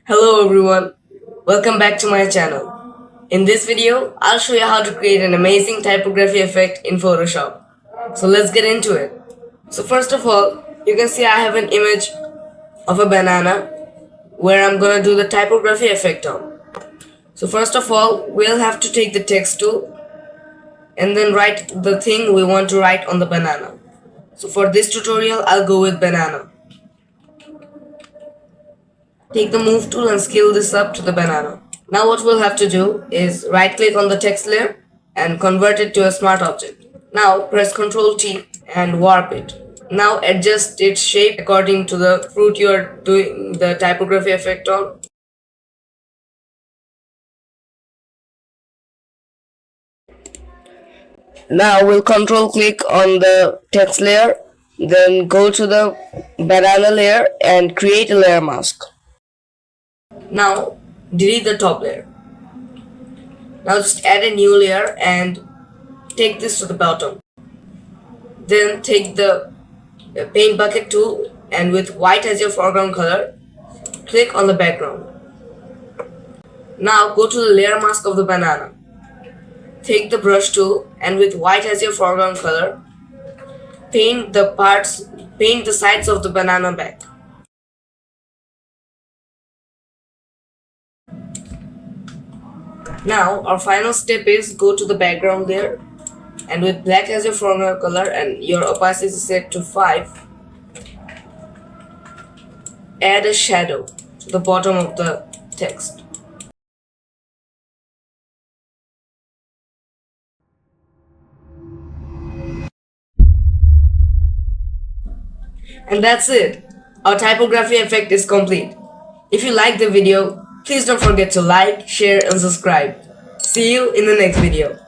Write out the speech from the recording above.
Hello everyone, welcome back to my channel. In this video, I'll show you how to create an amazing typography effect in Photoshop. So let's get into it. So first of all, you can see I have an image of a banana where I'm gonna do the typography effect on. So first of all, we'll have to take the text tool and then write the thing we want to write on the banana. So for this tutorial, I'll go with banana. Take the move tool and scale this up to the banana. Now what we'll have to do is right click on the text layer and convert it to a smart object. Now press Ctrl T and warp it. Now adjust its shape according to the fruit you are doing the typography effect on. Now we'll Ctrl click on the text layer, then go to the banana layer and create a layer mask. Now delete the top layer. Now just add a new layer and take this to the bottom. Then take the paint bucket tool and with white as your foreground color, click on the background. Now go to the layer mask of the banana. Take the brush tool and with white as your foreground color, paint the sides of the banana back. Now our final step is go to the background layer and with black as your foreground color and your opacity is set to 5, add a shadow to the bottom of the text. And that's it. Our typography effect is complete. If you like the video, please don't forget to like, share and subscribe. See you in the next video.